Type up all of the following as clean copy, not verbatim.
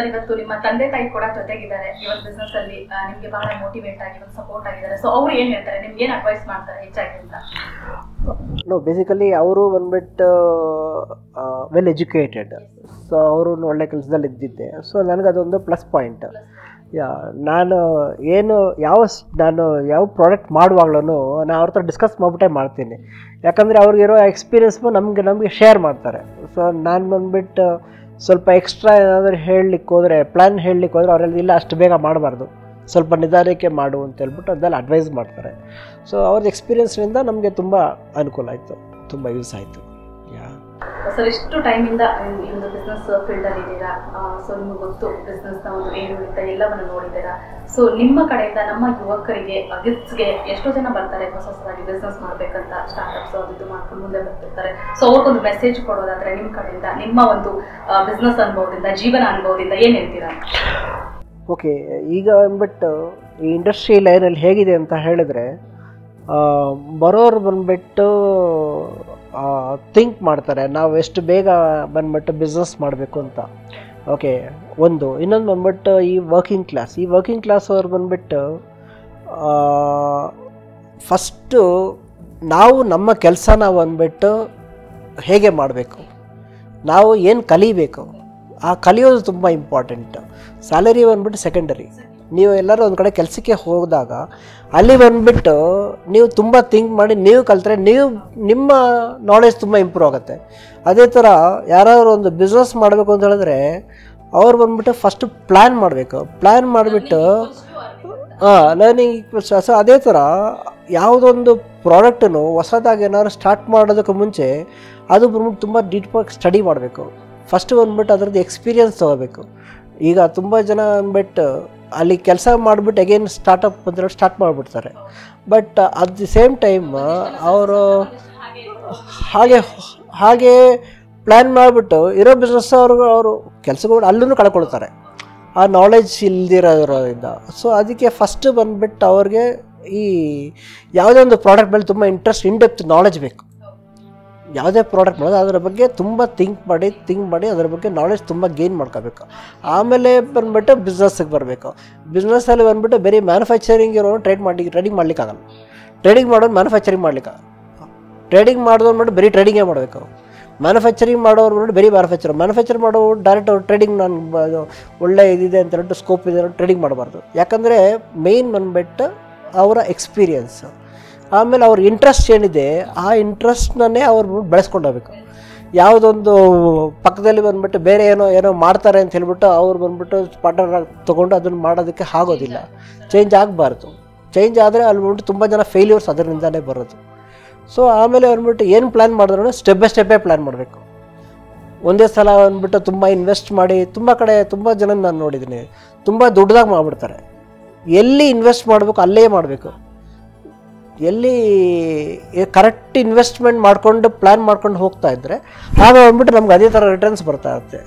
Sir ಇವತ್ತು ನಿಮ್ಮ ತಂದೆ ತಾಯಿ ಕೂಡ ಜೊತೆಗಿದ್ದಾರೆ ಇವತ್ತು ಬಿಸ್ನೆಸ್ ಅಲ್ಲಿ ನಿಮ್ಗೆ ಬಹಳ ಮೋಟಿವೇಟ್ ಆಗಿ ಒಂದು ಸಪೋರ್ಟ್ ಆಗಿದ್ದಾರೆ. ಸೊ ಅವ್ರು ಏನ್ ಹೇಳ್ತಾರೆ, ನಿಮ್ಗೆ ಏನ್ ಅಡ್ವೈಸ್ ಮಾಡ್ತಾರೆ ಹೆಚ್ಚಾಗಿ ಅಂತ? ಬೇಸಿಕಲಿ ಅವರು ಬಂದ್ಬಿಟ್ಟು ವೆಲ್ ಎಜುಕೇಟೆಡ್. ಸೊ ಅವರು ಒಳ್ಳೆ ಕೆಲಸದಲ್ಲಿ ಇದ್ದಿದ್ದೆ. ಸೊ ನನಗದೊಂದು ಪ್ಲಸ್ ಪಾಯಿಂಟ್. ನಾನು ಯಾವ ಪ್ರಾಡಕ್ಟ್ ಮಾಡುವಾಗ್ಲೂ ನಾನು ಅವ್ರ ಹತ್ರ ಡಿಸ್ಕಸ್ ಮಾಡಿಬಿಟ್ಟೆ ಮಾಡ್ತೀನಿ. ಯಾಕಂದರೆ ಅವ್ರಿಗಿರೋ ಎಕ್ಸ್ಪೀರಿಯನ್ಸ್ನು ನಮಗೆ ಶೇರ್ ಮಾಡ್ತಾರೆ. ಸೊ ನಾನು ಬಂದುಬಿಟ್ಟು ಸ್ವಲ್ಪ ಎಕ್ಸ್ಟ್ರಾ ಏನಾದರೂ ಪ್ಲ್ಯಾನ್ ಹೇಳಲಿಕ್ಕೆ ಹೋದರೆ ಅವರೆಲ್ಲ ಇಲ್ಲ ಅಷ್ಟು ಬೇಗ ಮಾಡಬಾರ್ದು, ಸ್ವಲ್ಪ ನಿಧಾನಕ್ಕೆ ಮಾಡು ಅಂತ ಹೇಳ್ಬಿಟ್ಟು ಅದೆಲ್ಲ ಅಡ್ವೈಸ್ ಮಾಡ್ತಾರೆ. ಸೊ ಅವ್ರದ್ದು ಎಕ್ಸ್ಪೀರಿಯನ್ಸ್ನಿಂದ ನಮಗೆ ತುಂಬ ಅನುಕೂಲ ಆಯಿತು, ತುಂಬ ಯೂಸ್ ಆಯಿತು. ಸರ್ ಇಷ್ಟು ಟೈಮಿಂದ ಈ ಒಂದು ಬಿಸ್ನೆಸ್ ಫೀಲ್ಡಲ್ಲಿ ಇದ್ದೀರಾ. ಸೊ ನಿಮಗೆ ಗೊತ್ತು ಬಿಸ್ನೆಸ್ನ ಒಂದು ಏರಿಳಿತ ಎಲ್ಲವನ್ನು ನೋಡಿದ್ದೀರಾ. ಸೊ ನಿಮ್ಮ ಕಡೆಯಿಂದ ನಮ್ಮ ಯುವಕರಿಗೆ ಗಿಫ್ಟ್ಸ್ಗೆ ಎಷ್ಟೋ ಜನ ಬರ್ತಾರೆ ಹೊಸದಾಗಿ ಬಿಸ್ನೆಸ್ ಮಾಡಬೇಕಂತ, ಸ್ಟಾರ್ಟ್ಅಪ್ಸ್ ಅದು ಮಾಡ್ಕೊಂಡು ಮುಂದೆ ಬರ್ತಿರ್ತಾರೆ. ಸೊ ಅವ್ರಿಗೊಂದು ಮೆಸೇಜ್ ಕೊಡೋದಾದ್ರೆ ನಿಮ್ಮ ಕಡೆಯಿಂದ, ನಿಮ್ಮ ಒಂದು ಬಿಸ್ನೆಸ್ ಅನುಭವದಿಂದ, ಜೀವನ ಅನುಭವದಿಂದ ಏನು ಹೇಳ್ತೀರಾ? ಓಕೆ, ಈಗ ಬಂದ್ಬಿಟ್ಟು ಈ ಇಂಡಸ್ಟ್ರಿ ಲೈನಲ್ಲಿ ಹೇಗಿದೆ ಅಂತ ಹೇಳಿದ್ರೆ, ಬರೋರು ಬಂದ್ಬಿಟ್ಟು ಥಿಂಕ್ ಮಾಡ್ತಾರೆ ನಾವು ಎಷ್ಟು ಬೇಗ ಬಂದ್ಬಿಟ್ಟು ಬಿಸ್ನೆಸ್ ಮಾಡಬೇಕು ಅಂತ. ಓಕೆ, ಇನ್ನೊಂದು ಬಂದ್ಬಿಟ್ಟು ಈ ವರ್ಕಿಂಗ್ ಕ್ಲಾಸ್ ಅವ್ರು ಬಂದ್ಬಿಟ್ಟು ಫಸ್ಟು ನಾವು ನಮ್ಮ ಕೆಲಸನ ಬಂದ್ಬಿಟ್ಟು ಹೇಗೆ ಮಾಡಬೇಕು, ನಾವು ಏನು ಕಲಿಬೇಕು, ಆ ಕಲಿಯೋದು ತುಂಬ ಇಂಪಾರ್ಟೆಂಟ್. ಸ್ಯಾಲರಿ ಬಂದ್ಬಿಟ್ಟು ಸೆಕೆಂಡರಿ. ನೀವು ಎಲ್ಲರೂ ಒಂದು ಕಡೆ ಕೆಲಸಕ್ಕೆ ಹೋದಾಗ ಅಲ್ಲಿ ಬಂದುಬಿಟ್ಟು ನೀವು ತುಂಬ ಥಿಂಕ್ ಮಾಡಿ ನೀವು ಕಲಿತ್ರೆ ನಿಮ್ಮ ನಾಲೆಜ್ ತುಂಬ ಇಂಪ್ರೂವ್ ಆಗುತ್ತೆ. ಅದೇ ಥರ ಯಾರಾದರೂ ಒಂದು ಬಿಸ್ನೆಸ್ ಮಾಡಬೇಕು ಅಂತ ಹೇಳಿದ್ರೆ ಅವ್ರು ಬಂದುಬಿಟ್ಟು ಫಸ್ಟು ಪ್ಲ್ಯಾನ್ ಮಾಡಿಬಿಟ್ಟು ಲರ್ನಿಂಗ್ ಈಕ್ವಲ್ಸ್. ಸೊ ಅದೇ ಥರ ಯಾವುದೊಂದು ಪ್ರಾಡಕ್ಟನ್ನು ಹೊಸದಾಗಿ ಏನಾದ್ರು ಸ್ಟಾರ್ಟ್ ಮಾಡೋದಕ್ಕೆ ಮುಂಚೆ ಅದು ಬಂದ್ಬಿಟ್ಟು ತುಂಬ ಡೀಪಾಗಿ ಸ್ಟಡಿ ಮಾಡಬೇಕು. ಫಸ್ಟು ಬಂದ್ಬಿಟ್ಟು ಅದರದ್ದು ಎಕ್ಸ್ಪೀರಿಯನ್ಸ್ ತೊಗೋಬೇಕು. ಈಗ ತುಂಬ ಜನ ಅಂದ್ಬಿಟ್ಟು ಅಲ್ಲಿ ಕೆಲಸ ಮಾಡಿಬಿಟ್ಟು ಅಗೇನ್ ಸ್ಟಾರ್ಟಪ್ ಅಂತ ಸ್ಟಾರ್ಟ್ ಮಾಡಿಬಿಡ್ತಾರೆ. But at the same time ಅವರು ಹಾಗೆ ಪ್ಲ್ಯಾನ್ ಮಾಡಿಬಿಟ್ಟು ಇರೋ ಬಿಸ್ನೆಸ್ ಅವರು ಕೆಲಸಗಳು ಅಲ್ಲೂ ಕಳ್ಕೊಳ್ತಾರೆ ಆ ನಾಲೆಜ್ ಇಲ್ದಿರೋದ್ರಿಂದ. ಸೊ ಅದಕ್ಕೆ ಫಸ್ಟ್ ಬಂದುಬಿಟ್ಟು ಅವ್ರಿಗೆ ಈ ಯಾವುದೇ ಒಂದು ಪ್ರಾಡಕ್ಟ್ ಮೇಲೆ ತುಂಬ ಇನ್ ಡೆಪ್ತ್ ನಾಲೆಜ್ ಬೇಕು. ಯಾವುದೇ ಪ್ರಾಡಕ್ಟ್ ಮಾಡೋದು ಅದರ ಬಗ್ಗೆ ತುಂಬ ಥಿಂಕ್ ಮಾಡಿ ಅದರ ಬಗ್ಗೆ ನಾಲೆಜ್ ತುಂಬ ಗೇನ್ ಮಾಡ್ಕೋಬೇಕು. ಆಮೇಲೆ ಬಂದುಬಿಟ್ಟು ಬಿಸ್ನೆಸ್ಸಿಗೆ ಬರಬೇಕು. ಬಿಸ್ನೆಸ್ಸಲ್ಲಿ ಬಂದುಬಿಟ್ಟು ಬರೀ ಮ್ಯಾನುಫ್ಯಾಕ್ಚರಿಂಗ್ ಇರೋನು ಟ್ರೇಡಿಂಗ್ ಮಾಡಲಿಕ್ಕಾಗಲ್ಲ. ಟ್ರೇಡಿಂಗ್ ಮಾಡೋದು ಮ್ಯಾನುಫ್ಯಾಕ್ಚರಿಂಗ್ ಮಾಡ್ಲಿಕ್ಕೆ, ಟ್ರೇಡಿಂಗ್ ಮಾಡೋದು ಅಂದ್ಬಿಟ್ಟು ಬರೀ ಟ್ರೇಡಿಂಗೇ ಮಾಡಬೇಕು. ಮ್ಯಾನುಫ್ಯಾಕ್ಚರಿಂಗ್ ಮಾಡೋರು ಬಂದ್ಬಿಟ್ಟು ಬರೀ ಮ್ಯಾನುಫ್ಯಾಕ್ಚರ್ ಮಾಡೋರು ಡೈರೆಕ್ಟ್ ಅವ್ರು ಟ್ರೇಡಿಂಗ್ ನಾನು ಒಳ್ಳೆ ಇದಿದೆ ಅಂತ ಹೇಳ್ಬಿಟ್ಟು ಸ್ಕೋಪ್ ಇದೆ ಟ್ರೇಡಿಂಗ್ ಮಾಡಬಾರ್ದು. ಯಾಕಂದರೆ ಮೇಯ್ನ್ ಬಂದುಬಿಟ್ಟು ಅವರ ಎಕ್ಸ್ಪೀರಿಯನ್ಸ್, ಆಮೇಲೆ ಅವ್ರ ಇಂಟ್ರೆಸ್ಟ್ ಏನಿದೆ ಆ ಇಂಟ್ರೆಸ್ಟ್ನೇ ಅವ್ರು ಬೆಳೆಸ್ಕೊಂಡು ಹೋಗ್ಬೇಕು. ಯಾವುದೊಂದು ಪಕ್ಕದಲ್ಲಿ ಬಂದುಬಿಟ್ಟು ಬೇರೆ ಏನೋ ಮಾಡ್ತಾರೆ ಅಂತ ಹೇಳ್ಬಿಟ್ಟು ಅವ್ರು ಬಂದುಬಿಟ್ಟು ಪಾರ್ಟ್ನರ್ ತೊಗೊಂಡು ಅದನ್ನು ಮಾಡೋದಕ್ಕೆ ಆಗೋದಿಲ್ಲ. ಚೇಂಜ್ ಆಗಬಾರ್ದು. ಚೇಂಜ್ ಆದರೆ ಅಲ್ಲಿ ಬಂದ್ಬಿಟ್ಟು ತುಂಬ ಜನ ಫೇಲ್ಯೂರ್ಸ್ ಅದರಿಂದಲೇ ಬರೋದು. ಸೊ ಆಮೇಲೆ ಬಂದ್ಬಿಟ್ಟು ಏನು ಪ್ಲ್ಯಾನ್ ಮಾಡಿದ್ರು ಸ್ಟೆಪ್ ಬೈ ಸ್ಟೆಪ್ಪೇ ಪ್ಲ್ಯಾನ್ ಮಾಡಬೇಕು. ಒಂದೇ ಸಲ ಬಂದ್ಬಿಟ್ಟು ತುಂಬ ಇನ್ವೆಸ್ಟ್ ಮಾಡಿ ತುಂಬ ಜನ ನಾನು ನೋಡಿದ್ದೀನಿ ತುಂಬ ದೊಡ್ಡದಾಗಿ ಮಾಡಿಬಿಡ್ತಾರೆ. ಎಲ್ಲಿ ಇನ್ವೆಸ್ಟ್ ಮಾಡಬೇಕು ಅಲ್ಲೇ ಮಾಡಬೇಕು. ಎಲ್ಲಿ ಕರೆಕ್ಟ್ ಇನ್ವೆಸ್ಟ್ಮೆಂಟ್ ಮಾಡ್ಕೊಂಡು ಪ್ಲ್ಯಾನ್ ಮಾಡ್ಕೊಂಡು ಹೋಗ್ತಾ ಇದ್ದರೆ ಆಗ ಬಂದ್ಬಿಟ್ಟು ನಮ್ಗೆ ಅದೇ ಥರ ರಿಟರ್ನ್ಸ್ ಬರ್ತಾ ಇರುತ್ತೆ.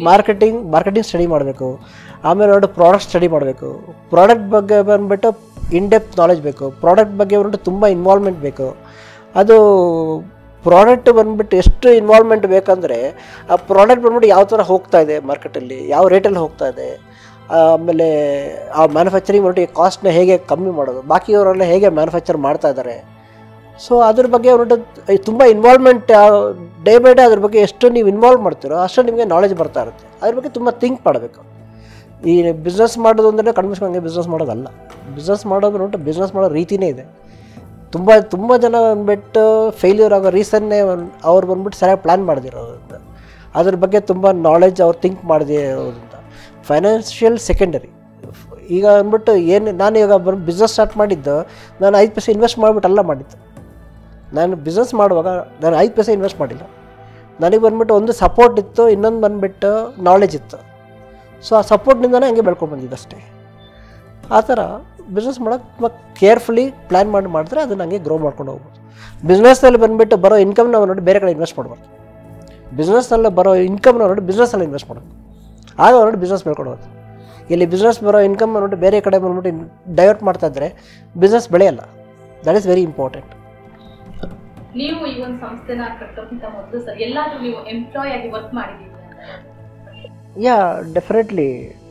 ಮಾರ್ಕೆಟಿಂಗ್ ಸ್ಟಡಿ ಮಾಡಬೇಕು. ಆಮೇಲೆ ನೋಡಿ ಪ್ರಾಡಕ್ಟ್ ಸ್ಟಡಿ ಮಾಡಬೇಕು. ಪ್ರಾಡಕ್ಟ್ ಬಗ್ಗೆ ಬಂದುಬಿಟ್ಟು ಡೆಪ್ತ್ ನಾಲೆಜ್ ಬೇಕು. ಪ್ರಾಡಕ್ಟ್ ಬಗ್ಗೆ ಬಂದ್ಬಿಟ್ಟು ತುಂಬ ಇನ್ವಾಲ್ವ್ಮೆಂಟ್ ಬೇಕು. ಅದು ಪ್ರಾಡಕ್ಟ್ ಬಂದುಬಿಟ್ಟು ಎಷ್ಟು ಇನ್ವಾಲ್ವ್ಮೆಂಟ್ ಬೇಕಂದರೆ ಆ ಪ್ರಾಡಕ್ಟ್ ಬಂದ್ಬಿಟ್ಟು ಯಾವ ಥರ ಹೋಗ್ತಾ ಇದೆ ಮಾರ್ಕೆಟಲ್ಲಿ, ಯಾವ ರೇಟಲ್ಲಿ ಹೋಗ್ತಾ ಇದೆ, ಆಮೇಲೆ ಆ ಮ್ಯಾನುಫ್ಯಾಕ್ಚರಿಂಗ್ ಬಂದ್ಬಿಟ್ಟು ಕಾಸ್ಟ್ನ ಹೇಗೆ ಕಮ್ಮಿ ಮಾಡೋದು, ಬಾಕಿಯವರೆಲ್ಲ ಹೇಗೆ ಮ್ಯಾನುಫ್ಯಾಕ್ಚರ್ ಮಾಡ್ತಾ ಇದ್ದಾರೆ. ಸೊ ಅದ್ರ ಬಗ್ಗೆ ಬಂದ್ಬಿಟ್ಟು ತುಂಬ ಇನ್ವಾಲ್ವ್ಮೆಂಟ್ ಡೇ ಬೈ ಡೇ ಅದ್ರ ಬಗ್ಗೆ ಎಷ್ಟು ನೀವು ಇನ್ವಾಲ್ವ್ ಮಾಡ್ತೀರೋ ಅಷ್ಟು ನಿಮಗೆ ನಾಲೆಜ್ ಬರ್ತಾ ಇರುತ್ತೆ. ಅದ್ರ ಬಗ್ಗೆ ತುಂಬ ಥಿಂಕ್ ಮಾಡಬೇಕು. ಈ ಬಿಸ್ನೆಸ್ ಮಾಡೋದು ಅಂದರೆ ಕಣ್ಮಿಸ್ಕೊಂಡಂಗೆ ಬಿಸ್ನೆಸ್ ಮಾಡೋದಲ್ಲ. ಬಿಸ್ನೆಸ್ ಮಾಡೋ ರೀತಿಯೇ ಇದೆ. ತುಂಬ ಜನ ಬಂದ್ಬಿಟ್ಟು ಫೇಲ್ಯೂರ್ ಆಗೋ ರೀಸನ್ನೇ ಅವ್ರು ಬಂದ್ಬಿಟ್ಟು ಸರಿಯಾಗಿ ಪ್ಲ್ಯಾನ್ ಮಾಡದಿರೋದ್ರಿಂದ, ಅದ್ರ ಬಗ್ಗೆ ತುಂಬ ನಾಲೆಜ್ ಅವ್ರು ಥಿಂಕ್ ಮಾಡದಿರೋದ್ರಿಂದ. Financial secondary. ಈಗ ಅಂದ್ಬಿಟ್ಟು ನಾನು ಇವಾಗ ಬಿಸ್ನೆಸ್ ಸ್ಟಾರ್ಟ್ ಮಾಡಿದ್ದು ನಾನು 5 ಪೈಸೆ ಇನ್ವೆಸ್ಟ್ ಮಾಡಿಬಿಟ್ಟು ಮಾಡಿದ್ದು. ನಾನು ಬಿಸ್ನೆಸ್ ಮಾಡುವಾಗ ನಾನು 5 ಪೈಸೆ ಇನ್ವೆಸ್ಟ್ ಮಾಡಿಲ್ಲ. ನನಗೆ ಬಂದ್ಬಿಟ್ಟು ಒಂದು ಸಪೋರ್ಟ್ ಇತ್ತು, ಇನ್ನೊಂದು ಬಂದುಬಿಟ್ಟು ನಾಲೆಜ್ ಇತ್ತು. ಸೊ ಆ ಸಪೋರ್ಟ್ನಿಂದನೇ ಹಂಗೆ ಬೆಳ್ಕೊಂಡು ಬಂದಿದ್ದು ಅಷ್ಟೇ. ಆ ಥರ ಬಿಸ್ನೆಸ್ ಮಾಡೋಕ್ಕೆ ತುಂಬ ಕೇರ್ಫುಲಿ ಪ್ಲ್ಯಾನ್ ಮಾಡಿದ್ರೆ ಅದನ್ನು ಹಂಗೆ ಗ್ರೋ ಮಾಡ್ಕೊಂಡು ಹೋಗ್ಬೋದು. ಬಿಸ್ನೆಸ್ನಲ್ಲಿ ಬಂದುಬಿಟ್ಟು ಬರೋ ಇನ್ಕಮ್ನ ನೋಡಿ ಬೇರೆ ಕಡೆ ಇನ್ವೆಸ್ಟ್ ಮಾಡಬಾರ್ದು. ಬಿಸ್ನೆಸ್ನಲ್ಲಿ ಬರೋ ಇನ್ಕಮ್ನ ನೋಡಿ ಬಿಸ್ನೆಸ್ಸಲ್ಲಿ ಇನ್ವೆಸ್ಟ್ ಮಾಡಬೇಕು. ಆಗ ನೋಡಿ ಬಿಸ್ನೆಸ್ ಬೆಳ್ಕೊಂಡು ಹೋಗುತ್ತೆ. ಇಲ್ಲಿ ಬಿಸ್ನೆಸ್ ಬರೋ ಇನ್ಕಮ್ ನೋಡಿ ಬೇರೆ ಕಡೆ ಬಂದ್ಬಿಟ್ಟು ಡೈವರ್ಟ್ ಮಾಡ್ತಾ ಇದ್ದರೆ ಬಿಸ್ನೆಸ್ ಬೆಳೆಯಲ್ಲ. That is very important. ನೀವು ಈ ಒಂದು ಸಂಸ್ಥೆನ ಕಟ್ಟೋಕ್ಕಿಂತ ಮೊದಲು ಸರ್ ಎಲ್ಲಾದರೂ ನೀವು ಎಂಪ್ಲಾಯ್ ಆಗಿ ವರ್ಕ್ ಮಾಡಿದ್ದೀವಿ? ಯಾ ಡೆಫಿನೆಟ್ಲಿ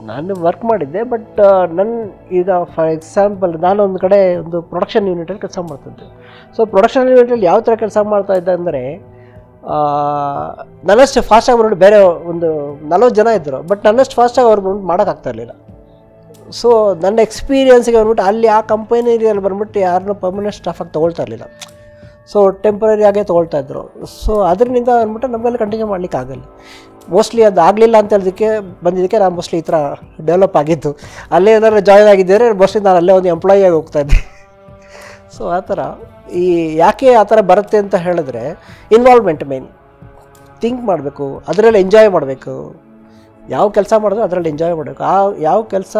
ನಾನು ವರ್ಕ್ ಮಾಡಿದ್ದೆ. ಬಟ್ ನನ್ನ ಈಗ ಫಾರ್ ಎಕ್ಸಾಂಪಲ್ ನಾನು ಒಂದು ಕಡೆ ಒಂದು ಪ್ರೊಡಕ್ಷನ್ ಯೂನಿಟಲ್ಲಿ ಕೆಲಸ ಮಾಡ್ತಿದ್ದೆ. ಸೊ ಪ್ರೊಡಕ್ಷನ್ ಯೂನಿಟಲ್ಲಿ ಯಾವ ಥರ ಕೆಲಸ ಮಾಡ್ತಾಯಿದ್ದೆ ಅಂದರೆ ನನ್ನಷ್ಟು ಫಾಸ್ಟಾಗಿ ಬಂದ್ಬಿಟ್ಟು ಬೇರೆ ಒಂದು 40 ಜನ ಇದ್ದರು, ಬಟ್ ನನ್ನಷ್ಟು ಫಾಸ್ಟಾಗಿ ಅವ್ರು ಬಂದ್ಬಿಟ್ಟು ಮಾಡೋಕ್ಕಾಗ್ತಾ ಇರಲಿಲ್ಲ. ಸೊ ನನ್ನ ಎಕ್ಸ್ಪೀರಿಯನ್ಸ್ಗೆ ಬಂದ್ಬಿಟ್ಟು ಅಲ್ಲಿ ಆ ಕಂಪನಿಯಲ್ಲಿ ಬಂದ್ಬಿಟ್ಟು ಯಾರನ್ನೂ ಪರ್ಮನೆಂಟ್ ಸ್ಟಾಫಾಗಿ ತೊಗೊಳ್ತಾ ಇರಲಿಲ್ಲ. ಸೊ ಟೆಂಪ್ರರಿ ಆಗೇ ತೊಗೊಳ್ತಾಯಿದ್ರು. ಸೊ ಅದರಿಂದ ಅಂದ್ಬಿಟ್ಟು ನಮ್ಮಲ್ಲಿ ಕಂಟಿನ್ಯೂ ಮಾಡಲಿಕ್ಕೆ ಆಗಲ್ಲ. ಮೋಸ್ಟ್ಲಿ ಅದು ಆಗಲಿಲ್ಲ ಅಂತ ಹೇಳೋದಕ್ಕೆ ಬಂದಿದ್ದಕ್ಕೆ ನಾನು ಮೋಸ್ಟ್ಲಿ ಈ ಥರ ಡೆವಲಪ್ ಆಗಿದ್ದು. ಅಲ್ಲೇ ಏನಾದ್ರು ಜಾಯ್ನ್ ಆಗಿದ್ದರೆ ಮೋಸ್ಟ್ಲಿ ನಾನು ಅಲ್ಲೇ ಒಂದು ಎಂಪ್ಲಾಯಿಯಾಗಿ ಹೋಗ್ತಾಯಿದ್ದೆ. ಸೊ ಆ ಥರ ಈ ಯಾಕೆ ಆ ಥರ ಬರುತ್ತೆ ಅಂತ ಹೇಳಿದ್ರೆ ಇನ್ವಾಲ್ವ್ಮೆಂಟ್ ಮೇನ್. ಥಿಂಕ್ ಮಾಡಬೇಕು, ಅದರಲ್ಲಿ ಎಂಜಾಯ್ ಮಾಡಬೇಕು. ಯಾವ ಕೆಲಸ ಮಾಡಿದ್ರು ಅದರಲ್ಲಿ ಎಂಜಾಯ್ ಮಾಡಬೇಕು. ಯಾವ ಕೆಲಸ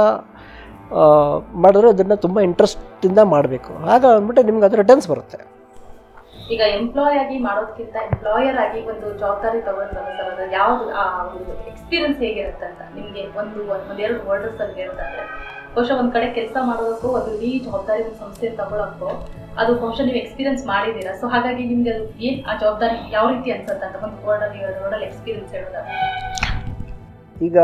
ಮಾಡಿದ್ರು ಅದನ್ನು ತುಂಬ ಇಂಟ್ರೆಸ್ಟಿಂದ ಮಾಡಬೇಕು. ಆಗ ಅಂದ್ಬಿಟ್ಟು ನಿಮ್ಗೆ ಅದು ರಿಟರ್ನ್ಸ್ ಬರುತ್ತೆ. ಈಗ ಎಂಪ್ಲಾಯ್ ಆಗಿ ಮಾಡೋದಕ್ಕಿಂತ ಎಂಪ್ಲಾಯರ್ ಆಗಿ ಒಂದು ಜವಾಬ್ದಾರಿ ತಗೊಳ್ತಾರೆ ಸರ್, ಅದು ಯಾವ್ದು ಆ ಒಂದು ಎಕ್ಸ್ಪೀರಿಯನ್ಸ್ ಹೇಗಿರುತ್ತೆ ಅಂತ ನಿಮಗೆ ಒಂದೆರಡು ವರ್ಡ್ಸ್ ಅಲ್ಲಿ ಹೇಳೋದಾದ್ರೆ, ಬಹುಶಃ ಒಂದ್ ಕಡೆ ಕೆಲಸ ಮಾಡೋದಕ್ಕೂ ಒಂದು ಇಡೀ ಜವಾಬ್ದಾರಿ ಒಂದು ಸಂಸ್ಥೆ ತಗೊಳಕ್ಕೂ ಅದು ಬಹುಶಃ ನೀವು ಎಕ್ಸ್ಪೀರಿಯನ್ಸ್ ಮಾಡಿದ್ದೀರಾ. ಸೊ ಹಾಗಾಗಿ ನಿಮ್ಗೆ ಅದು ಏನ್ ಆ ಜವಾಬ್ದಾರಿ ಯಾವ ರೀತಿ ಅನ್ಸುತ್ತೆ ಅಂತ ಒಂದು ವರ್ಡಲ್ಲಿ ಎಕ್ಸ್ಪೀರಿಯನ್ಸ್ ಹೇಳೋದಾದ್ರೆ, ಈಗ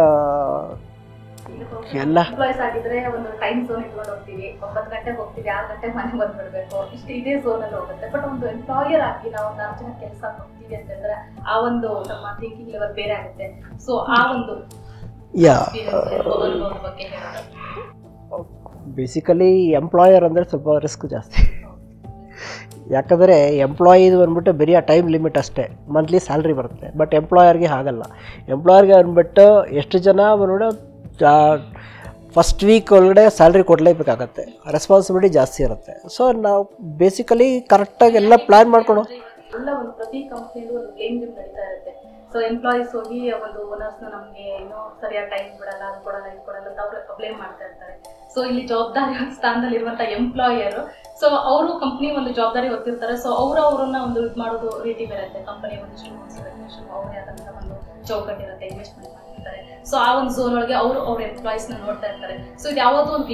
ಎಲ್ಲ ಎಂಪ್ಲಾಯ್ಸ್ ಆಗಿದ್ರೆ ಒಂದು ಟೈಮ್ ಝೋನ್ ಇಟ್ಕೊಂಡು ಹೋಗ್ತೀವಿ, 9 ಗಂಟೆಗೆ ಹೋಗ್ತೀವಿ, 6 ಗಂಟೆಗೆ ಮನೆಗೆ ಬಂದ್ಬಿಡ್ಬೇಕು, ಇಷ್ಟು ಇದೇ ಝೋನಲ್ಲಿ ಹೋಗುತ್ತೆ. ಬಟ್ ಒಂದು ಎಂಪ್ಲಾಯರ್ ಆಗಿ ನಾವು 4 ಜನ ಕೆಲಸ ಹೋಗ್ತೀವಿ ಅಂತಂದ್ರೆ ಆ ಒಂದು ನಮ್ಮ ಥಿಂಕಿಂಗ್ ಲೆವೆಲ್ ಬೇರೆ ಆಗುತ್ತೆ. ಸೊ ಆ ಒಂದು ಬಗ್ಗೆ ಬೇಸಿಕಲಿ ಎಂಪ್ಲಾಯರ್ ಅಂದರೆ ಸ್ವಲ್ಪ ರಿಸ್ಕ್ ಜಾಸ್ತಿ. ಯಾಕಂದರೆ ಎಂಪ್ಲಾಯಿದು ಬಂದ್ಬಿಟ್ಟು ಬರೀ ಆ ಟೈಮ್ ಲಿಮಿಟ್ ಅಷ್ಟೇ, ಮಂತ್ಲಿ ಸ್ಯಾಲ್ರಿ ಬರುತ್ತೆ. ಬಟ್ ಎಂಪ್ಲಾಯರ್ಗೆ ಹಾಗಲ್ಲ. ಎಂಪ್ಲಾಯರ್ಗೆ ಬಂದ್ಬಿಟ್ಟು ಎಷ್ಟು ಜನ ಬಂದ್ಬಿಟ್ಟು ಫಸ್ಟ್ ವೀಕ್ ಒಳಗಡೆ ಸ್ಯಾಲ್ರಿ ಕೊಡಲೇಬೇಕಾಗತ್ತೆ, ರೆಸ್ಪಾನ್ಸಿಬಿಲಿಟಿ ಜಾಸ್ತಿ ಇರುತ್ತೆ. ಸೊ ನಾವು ಬೇಸಿಕಲಿ ಕರೆಕ್ಟಾಗಿ ಎಲ್ಲ ಪ್ಲ್ಯಾನ್ ಮಾಡ್ಕೊಂಡು ಎಲ್ಲ ಒಂದು ಪ್ರತಿ ಕಂಪ್ನಿಲೂ ಒಂದು ಬ್ಲೇಮ್ ಗೇಮ್ ನಡೀತಾ ಇರುತ್ತೆ. ಸೊ ಎಂಪ್ಲಾಯೀಸ್ ಹೋಗಿ ಒಂದು ಓನರ್ಸ್ನ ನಮಗೆ ಏನೋ ಸರಿಯಾದ ಟೈಮ್ ಬಿಡಲ್ಲ, ಅದು ಕೊಡಲ್ಲ, ಇದು ಕೊಡಲ್ಲ ಅಂತ ಅವರು ಬ್ಲೇಮ್ ಮಾಡ್ತಾ ಇರ್ತಾರೆ. ಸೊ ಇಲ್ಲಿ ಜವಾಬ್ದಾರಿ ಸ್ಥಾನದಲ್ಲಿ ಇರುವಂಥ ಎಂಪ್ಲಾಯರು, ಸೊ ಅವರು ಕಂಪ್ನಿ ಒಂದು ಜವಾಬ್ದಾರಿ ಹೊತ್ತಿರ್ತಾರೆ. ಸೊ ಅವ್ರನ್ನ ಒಂದು ಇದು ಮಾಡೋದು ರೀತಿ ಬೇರೆ. ಕಂಪನಿ ಒಂದಿಷ್ಟು ಅವ್ರೇ ಆದಂಥ ಒಂದು ಚೌಕಟ್ಟಿರುತ್ತೆ, ಇನ್ವೆಸ್ಟ್ಮೆಂಟ್ ಮಾಡಿರ್ತಾರೆ. ಸೊ ಆ ಒಂದು ಝೋನ್ ಒಳಗೆ ಅವ್ರ ಎಂಪ್ಲಾಯೀಸ್ನ ನೋಡ್ತಾ ಇರ್ತಾರೆ. ಸೊ ಇದು ಯಾವುದೋ ಒಂದು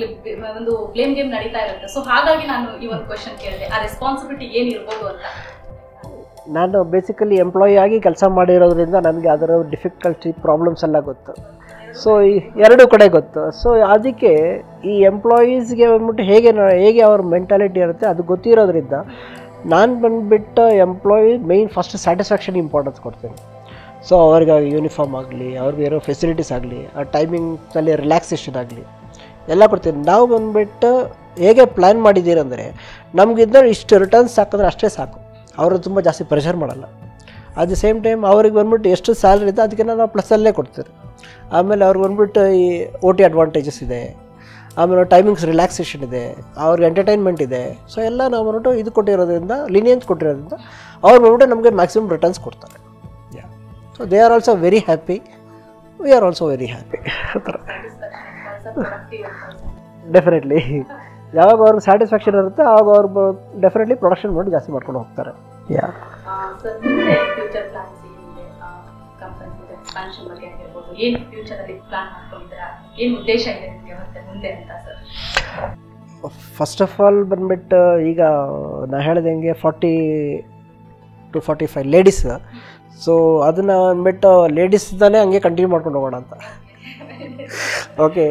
ಬ್ಲೇಮ್ ಗೇಮ್ ನಡೀತಾ ಇರುತ್ತೆ. ಸೊ ಹಾಗಾಗಿ ನಾನು ಈ ಒಂದು ಕ್ವಶನ್ ಕೇಳಿದೆ, ಆ ರೆಸ್ಪಾನ್ಸಿಬಿಲಿಟಿ ಏನಿರ್ಬೋದು ಅಂತ. ನಾನು ಬೇಸಿಕಲಿ ಎಂಪ್ಲಾಯಿ ಆಗಿ ಕೆಲಸ ಮಾಡಿರೋದ್ರಿಂದ ನನಗೆ ಅದರ ಡಿಫಿಕಲ್ಟಿ ಪ್ರಾಬ್ಲಮ್ಸ್ ಎಲ್ಲ ಗೊತ್ತು. ಸೊ ಈ ಎರಡೂ ಕಡೆ ಗೊತ್ತು. ಸೊ ಅದಕ್ಕೆ ಈ ಎಂಪ್ಲಾಯೀಸ್ಗೆ ಬಂದ್ಬಿಟ್ಟು ಹೇಗೆ ಅವ್ರ ಮೆಂಟಾಲಿಟಿ ಇರುತ್ತೆ ಅದು ಗೊತ್ತಿರೋದ್ರಿಂದ ನಾನು ಬಂದುಬಿಟ್ಟು employee main first satisfaction importance ಕೊಡ್ತೀನಿ. ಸೊ ಅವ್ರಿಗೆ ಯೂನಿಫಾರ್ಮ್ ಆಗಲಿ, ಅವ್ರಿಗೆ ಇರೋ ಫೆಸಿಲಿಟೀಸ್ ಆಗಲಿ, ಆ ಟೈಮಿಂಗ್ಸಲ್ಲಿ ರಿಲ್ಯಾಕ್ಸೇಷನ್ ಆಗಲಿ ಎಲ್ಲ ಕೊಡ್ತೀನಿ. ನಾವು ಬಂದುಬಿಟ್ಟು ಹೇಗೆ ಪ್ಲ್ಯಾನ್ ಮಾಡಿದ್ದೀರಂದರೆ ನಮಗಿದ್ದರೆ ಇಷ್ಟು ರಿಟರ್ನ್ಸ್ ಸಾಕಿದ್ರೆ ಅಷ್ಟೇ ಸಾಕು, ಅವರು ತುಂಬ ಜಾಸ್ತಿ ಪ್ರೆಷರ್ ಮಾಡಲ್ಲ. ಅಟ್ ದಿ ಸೇಮ್ ಟೈಮ್ ಅವ್ರಿಗೆ ಬಂದ್ಬಿಟ್ಟು ಎಷ್ಟು ಸ್ಯಾಲ್ರಿ ಇದೆ ಅದಕ್ಕಿಂತ ನಾವು ಪ್ಲಸ್ಸಲ್ಲೇ ಕೊಡ್ತೀವಿ. ಆಮೇಲೆ ಅವ್ರಿಗೆ ಬಂದ್ಬಿಟ್ಟು ಈ OT ಅಡ್ವಾಂಟೇಜಸ್ ಇದೆ, ಆಮೇಲೆ ಟೈಮಿಂಗ್ಸ್ ರಿಲ್ಯಾಕ್ಸೇಷನ್ ಇದೆ, ಅವ್ರಿಗೆ ಎಂಟರ್ಟೈನ್ಮೆಂಟ್ ಇದೆ. ಸೊ ಎಲ್ಲ ನಾವು ಬಂದ್ಬಿಟ್ಟು ಇದು ಕೊಟ್ಟಿರೋದ್ರಿಂದ, ಲಿನಿಯನ್ಸ್ ಕೊಟ್ಟಿರೋದ್ರಿಂದ ಅವ್ರು ಬಂದ್ಬಿಟ್ಟು ನಮಗೆ ಮ್ಯಾಕ್ಸಿಮಮ್ ರಿಟರ್ನ್ಸ್ ಕೊಡ್ತಾರೆ. So they are also very happy, we are also very happy. ಆ ಥರ ಡೆಫಿನೆಟ್ಲಿ ಯಾವಾಗ ಅವ್ರಿಗೆ ಸ್ಯಾಟಿಸ್ಫ್ಯಾಕ್ಷನ್ ಇರುತ್ತೆ ಆವಾಗ ಅವ್ರು ಡೆಫಿನೆಟ್ಲಿ ಪ್ರೊಡಕ್ಷನ್ ಮಾಡಿ ಜಾಸ್ತಿ ಮಾಡ್ಕೊಂಡು ಹೋಗ್ತಾರೆ. ಫಸ್ಟ್ ಆಫ್ ಆಲ್ ಬಂದ್ಬಿಟ್ಟು ಈಗ ನಾ ಹೇಳಿದಂಗೆ 40 to 45 ಲೇಡೀಸ್. ಸೊ ಅದನ್ನು ಬಂದ್ಬಿಟ್ಟು ಲೇಡೀಸ್ದಾನೆ ಹಂಗೆ ಕಂಟಿನ್ಯೂ ಮಾಡ್ಕೊಂಡು ಹೋಗೋಣ ಅಂತ. ಓಕೆ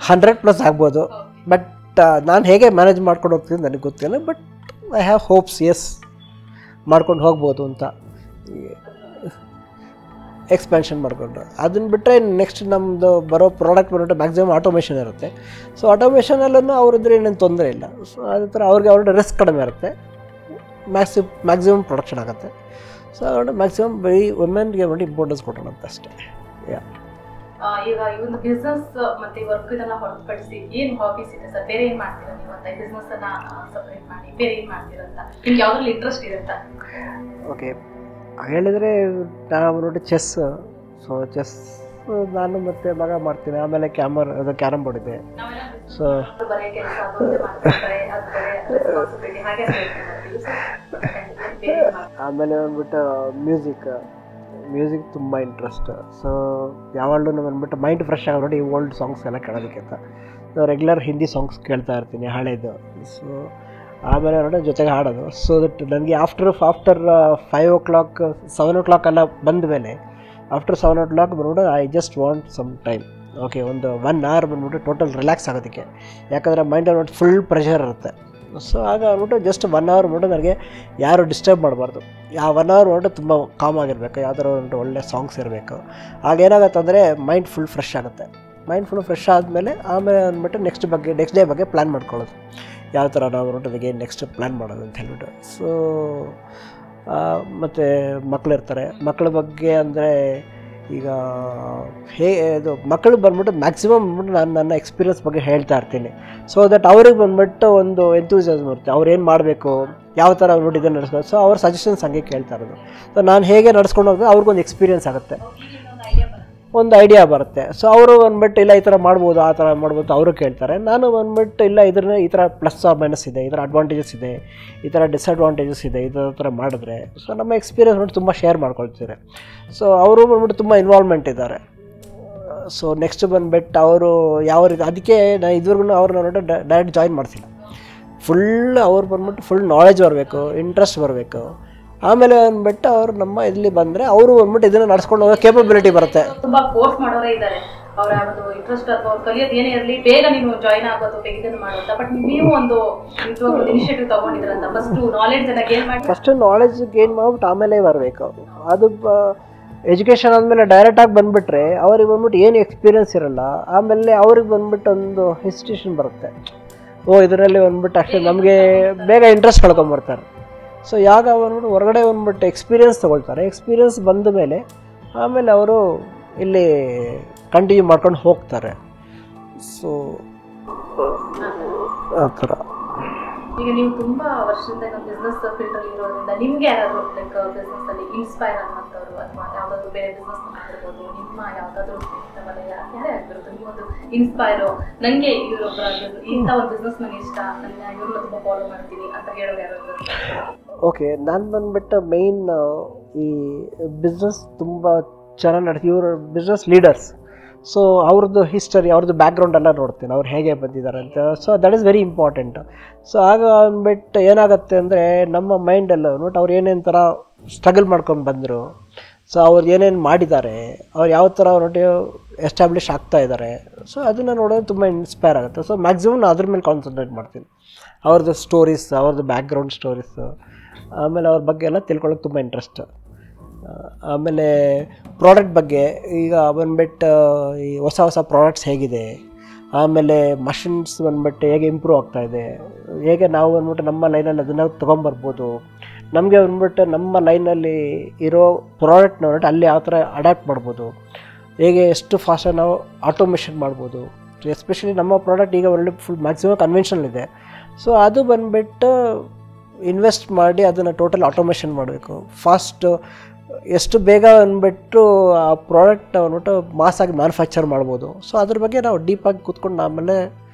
100+ ಆಗ್ಬೋದು, ಬಟ್ ನಾನು ಹೇಗೆ ಮ್ಯಾನೇಜ್ ಮಾಡ್ಕೊಂಡು ಹೋಗ್ತೀನಿ ನನಗೆ ಗೊತ್ತಿಲ್ಲ. ಬಟ್ ಐ ಹ್ಯಾವ್ ಹೋಪ್ಸ್, ಎಸ್ ಮಾಡ್ಕೊಂಡು ಹೋಗ್ಬೋದು ಅಂತ ಎಕ್ಸ್ಪ್ಯಾನ್ಷನ್ ಮಾಡಿಕೊಂಡು. ಅದನ್ನು ಬಿಟ್ಟರೆ ನೆಕ್ಸ್ಟ್ ನಮ್ಮದು ಬರೋ ಪ್ರಾಡಕ್ಟ್ ಬಂದ್ಬಿಟ್ಟು ಮ್ಯಾಕ್ಸಿಮಮ್ ಆಟೋಮೇಷನ್ ಇರುತ್ತೆ. ಸೊ ಆಟೋಮೇಷನಲ್ಲೂ ಅವ್ರಿದ್ರೆ ಏನೇನು ತೊಂದರೆ ಇಲ್ಲ. ಸೊ ಅದೇ ಥರ ಅವ್ರಿಗೆ ರಿಸ್ಕ್ ಕಡಿಮೆ ಇರುತ್ತೆ, ಮ್ಯಾಕ್ಸಿಮಮ್ ಪ್ರೊಡಕ್ಷನ್ ಆಗುತ್ತೆ. ಸೊ ಅವ್ರಿಗೆ ಮ್ಯಾಕ್ಸಿಮಮ್ ಬರೀ ವುಮೆನ್ಗೆ ಬಂದು ಇಂಪಾರ್ಟೆನ್ಸ್ ಕೊಡೋಣ ಅಂತ ಅಷ್ಟೇ. ಈಗ ಈ ಒಂದು ಬಿಸ್ನೆಸ್ ಮತ್ತೆ ವರ್ಕ್ ಇದನ್ನ ಹೊರತುಪಡಿಸಿ ಏನು ಹಾಬೀಸ್ ಇದೆ ಸರ್? ಬೇರೆ ಏನು ಮಾಡ್ತೀರಾ ನೀವು ಅಂತ? ಬಿಸ್ನೆಸ್ ಅನ್ನ ಸಪರೇಟ್ ಮಾಡಿ ಬೇರೆ ಏನು ಮಾಡ್ತೀರಾ ಅಂತ ನಿಮ್ಗೆ ಯಾವ್ದ್ರಲ್ಲಿ ಇಂಟ್ರೆಸ್ಟ್ ಇರುತ್ತಾ? ಓಕೆ ಹೇಳಿದರೆ ನಾವು ನೋಡಿ ಚೆಸ್. ಸೊ ಚೆಸ್ ನಾನು ಮತ್ತೆ ಮಗ ಮಾಡ್ತೀನಿ. ಆಮೇಲೆ ಕ್ಯಾರಮ್ ಬೋರ್ಡ್ ಇದೆ. ಸೊ ಆಮೇಲೆ ಬಂದ್ಬಿಟ್ಟು ಮ್ಯೂಸಿಕ್ ತುಂಬ ಇಂಟ್ರೆಸ್ಟ್. ಸೊ ಯಾವಾಗಲೂ ಬಂದ್ಬಿಟ್ಟು ಮೈಂಡ್ ಫ್ರೆಶ್ ಆಗಿ ನೋಡಿ ಓಲ್ಡ್ ಸಾಂಗ್ಸ್ ಎಲ್ಲ ಕೇಳೋದಕ್ಕೆ ಅಂತ ರೆಗ್ಯುಲರ್ ಹಿಂದಿ ಸಾಂಗ್ಸ್ ಕೇಳ್ತಾ ಇರ್ತೀನಿ, ಹಳೇದು. ಸೊ ಆಮೇಲೆ ನೋಡಿ ಜೊತೆಗೆ ಹಾಡೋದು. ಸೊ ದಟ್ ನನಗೆ ಆಫ್ಟರ್ 5 o'clock 7 o'clock ಎಲ್ಲ ಬಂದ ಮೇಲೆ ಆಫ್ಟರ್ 7 o'clock ಬಂದ್ಬಿಟ್ಟು I just want some time. Okay, ಒಂದು 1 hour ಬಂದ್ಬಿಟ್ಟು ಟೋಟಲ್ ರಿಲ್ಯಾಕ್ಸ್ ಆಗೋದಕ್ಕೆ, ಯಾಕಂದರೆ ಮೈಂಡಲ್ಲಿ ನೋಡಿ ಫುಲ್ ಪ್ರೆಷರ್ ಇರುತ್ತೆ. ಸೊ ಆಗ ಅಂದ್ಬಿಟ್ಟು ಜಸ್ಟ್ 1 hour ಬಂದ್ಬಿಟ್ಟು ನನಗೆ ಯಾರು ಡಿಸ್ಟರ್ಬ್ ಮಾಡಬಾರ್ದು. ಆ 1 hour ಬಂದ್ಬಿಟ್ಟು ತುಂಬ ಕಾಮ್ ಆಗಿರಬೇಕು, ಯಾವ್ದಾರು ಒಂದು ಒಳ್ಳೆ ಸಾಂಗ್ಸ್ ಇರಬೇಕು. ಆಗೇನಾಗುತ್ತೆ ಅಂದರೆ ಮೈಂಡ್ ಫುಲ್ ಫ್ರೆಶ್ ಆಗುತ್ತೆ. ಮೈಂಡ್ ಫುಲ್ ಫ್ರೆಶ್ ಆದಮೇಲೆ ಆಮೇಲೆ ಅಂದ್ಬಿಟ್ಟು ನೆಕ್ಸ್ಟ್ ಡೇ ಬಗ್ಗೆ ಪ್ಲ್ಯಾನ್ ಮಾಡ್ಕೊಳ್ಳೋದು, ಯಾವ ಥರ ನಾವು ಅದಕ್ಕೆ ನೆಕ್ಸ್ಟ್ ಪ್ಲ್ಯಾನ್ ಮಾಡೋದು ಅಂತ ಹೇಳ್ಬಿಟ್ಟು. ಸೊ ಮತ್ತು ಮಕ್ಕಳಿರ್ತಾರೆ, ಮಕ್ಕಳ ಬಗ್ಗೆ ಅಂದರೆ ಈಗ ಇದು ಮಕ್ಕಳು ಬಂದ್ಬಿಟ್ಟು ಮ್ಯಾಕ್ಸಿಮಮ್ ಬಂದ್ಬಿಟ್ಟು ನಾನು ನನ್ನ ಎಕ್ಸ್ಪೀರಿಯನ್ಸ್ ಬಗ್ಗೆ ಹೇಳ್ತಾ ಇರ್ತೀನಿ. ಸೊ ದಟ್ ಅವ್ರಿಗೆ ಬಂದ್ಬಿಟ್ಟು ಒಂದು ಎಂಥೂಸಿಯಾಸಮ್ ಇರುತ್ತೆ, ಅವ್ರು ಏನು ಮಾಡಬೇಕು, ಯಾವ ಥರ ನೋಡಿ ಇದನ್ನು ನಡೆಸ್ಬೇಕು. ಸೊ ಅವ್ರ ಸಜೆಷನ್ಸ್ ಹಂಗೆ ಕೇಳ್ತಾ ಇರೋದು. ಸೊ ನಾನು ಹೇಗೆ ನಡ್ಸ್ಕೊಂಡು ಹೋಗೋದು ಅವ್ರಿಗೊಂದು ಎಕ್ಸ್ಪೀರಿಯನ್ಸ್ ಆಗುತ್ತೆ, ಒಂದು ಐಡಿಯಾ ಬರುತ್ತೆ. ಸೊ ಅವರು ಬಂದ್ಬಿಟ್ಟು ಇಲ್ಲ ಈ ಥರ ಮಾಡ್ಬೋದು, ಆ ಥರ ಮಾಡ್ಬೋದು ಅವರು ಕೇಳ್ತಾರೆ. ನಾನು ಬಂದ್ಬಿಟ್ಟು ಇಲ್ಲ ಇದ್ರ ಈ ಥರ ಪ್ಲಸ್ ಆರ್ ಮೈನಸ್ ಇದೆ, ಈ ಥರ ಅಡ್ವಾಂಟೇಜಸ್ ಇದೆ, ಈ ಥರ ಡಿಸ್ಅಡ್ವಾಂಟೇಜಸ್ ಇದೆ, ಈ ಥರ ಮಾಡಿದ್ರೆ. ಸೊ ನಮ್ಮ ಎಕ್ಸ್ಪೀರಿಯನ್ಸ್ ನೋಡಿ ತುಂಬ ಶೇರ್ ಮಾಡ್ಕೊಳ್ತಾರೆ. ಸೊ ಅವರು ಬಂದ್ಬಿಟ್ಟು ತುಂಬ ಇನ್ವಾಲ್ವ್ಮೆಂಟ್ ಇದ್ದಾರೆ. ಸೊ ನೆಕ್ಸ್ಟ್ ಬಂದ್ಬಿಟ್ಟು ಅವರು ಯಾವ ರೀತಿ, ಅದಕ್ಕೆ ನಾನು ಇದುವರೆಗೂ ಅವ್ರನ್ನ ನೋಡಿ ಡೈರೆಕ್ಟ್ ಜಾಯಿನ್ ಮಾಡ್ತಿಲ್ಲ. ಫುಲ್ ಅವ್ರು ಬಂದ್ಬಿಟ್ಟು ಫುಲ್ ನಾಲೆಜ್ ಬರಬೇಕು, ಇಂಟ್ರೆಸ್ಟ್ ಬರಬೇಕು. ಆಮೇಲೆ ಅಂದ್ಬಿಟ್ಟು ಅವ್ರು ನಮ್ಮ ಇಲ್ಲಿ ಬಂದರೆ ಅವರು ಬಂದ್ಬಿಟ್ಟು ಇದನ್ನು ನಡ್ಸ್ಕೊಂಡು ಹೋಗೋ ಕೇಪಬಿಲಿಟಿ ಬರುತ್ತೆ. ತುಂಬ ಫೋರ್ಸ್ ಮಾಡೋರೇ ಇದ್ದಾರೆ, ಅವರ ಒಂದು ಇಂಟ್ರೆಸ್ಟ್ ಅಥವಾ ಅವ್ರು ಕಲಿಯೋದು ಏನೇ ಇರಲಿ ಬೇಗ ನೀವು ಜಾಯ್ನ್ ಆಗೋದು, ಬೇಗ ಇದನ್ನು ಮಾಡೋದು. ಬಟ್ ನೀವು ಒಂದು ಇನಿಷಿಯೇಟಿವ್ ತೊಗೊಂಡಿದ್ರಂತ ಫಸ್ಟ್ ನಾಲೆಡ್ಜನ್ನು ಗೇನ್ ಮಾಡಿ, ಫಸ್ಟ್ ನಾಲೆಡ್ಜ್ ಗೇನ್ ಮಾಡ್ಬಿಟ್ಟು ಆಮೇಲೆ ಬರಬೇಕು. ಅದು ಎಜುಕೇಷನ್ ಆದಮೇಲೆ ಡೈರೆಕ್ಟಾಗಿ ಬಂದುಬಿಟ್ರೆ ಅವ್ರಿಗೆ ಬಂದ್ಬಿಟ್ಟು ಏನು ಎಕ್ಸ್ಪೀರಿಯನ್ಸ್ ಇರೋಲ್ಲ. ಆಮೇಲೆ ಅವ್ರಿಗೆ ಬಂದ್ಬಿಟ್ಟು ಒಂದು ಹೆಸಿಟೇಷನ್ ಬರುತ್ತೆ, ಇದರಲ್ಲಿ ಬಂದ್ಬಿಟ್ಟು ಅಷ್ಟೇ ನಮಗೆ ಬೇಗ ಇಂಟ್ರೆಸ್ಟ್ ಕಳ್ಕೊಂಬರ್ತಾರೆ. ಸೊ ಯಾಗ ಬಂದ್ಬಿಟ್ಟು ಹೊರಗಡೆ ಬಂದ್ಬಿಟ್ಟು ಎಕ್ಸ್ಪೀರಿಯನ್ಸ್ ತೊಗೊಳ್ತಾರೆ. ಎಕ್ಸ್ಪೀರಿಯನ್ಸ್ ಬಂದ ಮೇಲೆ ಆಮೇಲೆ ಅವರು ಇಲ್ಲಿ ಕಂಟಿನ್ಯೂ ಮಾಡ್ಕೊಂಡು ಹೋಗ್ತಾರೆ. ಸೊ ಆ ಥರ. ಈಗ ನೀವು ತುಂಬ ವರ್ಷದಿಂದ ಬಿಸ್ನೆಸ್ ಫೀಲ್ಡಲ್ಲಿ ಇರೋದ್ರಿಂದ ನಿಮಗೆ ಯಾರಾದರೂ ಲೈಕ್ ಬಿಸ್ನೆಸ್ಸಲ್ಲಿ ಇನ್ಸ್ಪೈರ್ ಆಗುವಂಥವ್ರು ಅಥವಾ ಯಾವುದಾದ್ರು ಬೇರೆ ಬಿಸ್ನೆಸ್ ಮಾಡಿರ್ಬೋದು, ನಿಮ್ಮ ಯಾವುದಾದ್ರೂ ಯಾರೇ ಆಗಿರ್ಬೋದು, ನೀವೊಂದು ಇನ್ಸ್ಪೈರು, ನನಗೆ ಇವರೊಬ್ಬರ ಇಂಥ ಒಂದು ಬಿಸ್ನೆಸ್ ನನಗೆ ಇಷ್ಟ, ನನ್ನ ಇವ್ರನ್ನ ತುಂಬ ಫಾಲೋ ಮಾಡ್ತೀನಿ ಅಂತ ಹೇಳೋರು ಯಾರಾದರೂ? ಓಕೆ, ನಾನು ಬಂದುಬಿಟ್ಟು ಮೇಯ್ನ್ ಈ ಬಿಸ್ನೆಸ್ ತುಂಬ ಚೆನ್ನಾಗಿ ನಡೆಸಿ ಇವರು ಬಿಸ್ನೆಸ್ ಲೀಡರ್ಸ್. ಸೊ ಅವ್ರದ್ದು ಹಿಸ್ಟರಿ, ಅವ್ರದ್ದು ಬ್ಯಾಕ್ಗ್ರೌಂಡ್ ಎಲ್ಲ ನೋಡ್ತೀನಿ, ಅವ್ರು ಹೇಗೆ ಬಂದಿದ್ದಾರೆ ಅಂತ. So that is very important. So ಆಗ ಅಂದ್ಬಿಟ್ಟು ಏನಾಗುತ್ತೆ ಅಂದರೆ ನಮ್ಮ ಮೈಂಡೆಲ್ಲ ನೋಡಿ ಅವ್ರು ಏನೇನು ಥರ ಸ್ಟ್ರಗಲ್ ಮಾಡ್ಕೊಂಡು ಬಂದರು, ಸೊ ಅವ್ರು ಏನೇನು ಮಾಡಿದ್ದಾರೆ, ಅವ್ರು ಯಾವ ಥರ ನೋಡಿ ಎಸ್ಟಾಬ್ಲಿಷ್ ಆಗ್ತಾ ಇದ್ದಾರೆ. ಸೊ ಅದನ್ನು ನೋಡೋದು ತುಂಬ ಇನ್ಸ್ಪೈರ್ ಆಗುತ್ತೆ. ಸೊ ಮ್ಯಾಕ್ಸಿಮಮ್ ನಾನು ಅದ್ರ ಮೇಲೆ ಕಾನ್ಸಂಟ್ರೇಟ್ ಮಾಡ್ತೀನಿ, ಅವ್ರದ್ದು ಸ್ಟೋರೀಸ್, ಅವ್ರದ್ದು ಬ್ಯಾಕ್ಗ್ರೌಂಡ್ ಸ್ಟೋರೀಸು, ಆಮೇಲೆ ಅವ್ರ ಬಗ್ಗೆ ಎಲ್ಲ ತಿಳ್ಕೊಳ್ಳೋಕೆ ತುಂಬ ಇಂಟ್ರೆಸ್ಟ್. ಆಮೇಲೆ ಪ್ರಾಡಕ್ಟ್ ಬಗ್ಗೆ ಈಗ ಬಂದ್ಬಿಟ್ಟು ಈ ಹೊಸ ಪ್ರಾಡಕ್ಟ್ಸ್ ಹೇಗಿದೆ, ಆಮೇಲೆ ಮಷಿನ್ಸ್ ಬಂದ್ಬಿಟ್ಟು ಹೇಗೆ ಇಂಪ್ರೂವ್ ಆಗ್ತಾಯಿದೆ, ಹೇಗೆ ನಾವು ಬಂದ್ಬಿಟ್ಟು ನಮ್ಮ ಲೈನಲ್ಲಿ ಅದನ್ನು ತೊಗೊಂಬರ್ಬೋದು, ನಮಗೆ ಬಂದ್ಬಿಟ್ಟು ನಮ್ಮ ಲೈನಲ್ಲಿ ಇರೋ ಪ್ರಾಡಕ್ಟ್ನ ಬಂದ್ಬಿಟ್ಟು ಅಲ್ಲಿ ಯಾವ ಥರ ಅಡ್ಯಾಪ್ಟ್ ಮಾಡ್ಬೋದು, ಹೇಗೆ ಎಷ್ಟು ಫಾಸ್ಟಾಗಿ ನಾವು ಆಟೋಮೇಷನ್ ಮಾಡ್ಬೋದು. ಎಸ್ಪೆಷಲಿ ನಮ್ಮ ಪ್ರಾಡಕ್ಟ್ ಈಗ ಒಳ್ಳೆ ಫುಲ್ ಮ್ಯಾಕ್ಸಿಮಮ್ ಕನ್ವೆನ್ಷನಲ್ ಇದೆ. ಸೊ ಅದು ಬಂದ್ಬಿಟ್ಟು ಇನ್ವೆಸ್ಟ್ ಮಾಡಿ ಅದನ್ನು ಟೋಟಲ್ ಆಟೋಮೇಷನ್ ಮಾಡಬೇಕು, ಫಾಸ್ಟ್ ಎಷ್ಟು ಬೇಗ ಅಂದ್ಬಿಟ್ಟು ಆ ಪ್ರಾಡಕ್ಟ್ ಅಂದ್ಬಿಟ್ಟು ಮಾಸಾಗಿ ಮ್ಯಾನುಫ್ಯಾಕ್ಚರ್ ಮಾಡ್ಬೋದು. ಸೊ ಅದ್ರ ಬಗ್ಗೆ ನಾವು ಡೀಪಾಗಿ ಕೂತ್ಕೊಂಡು ಆಮೇಲೆ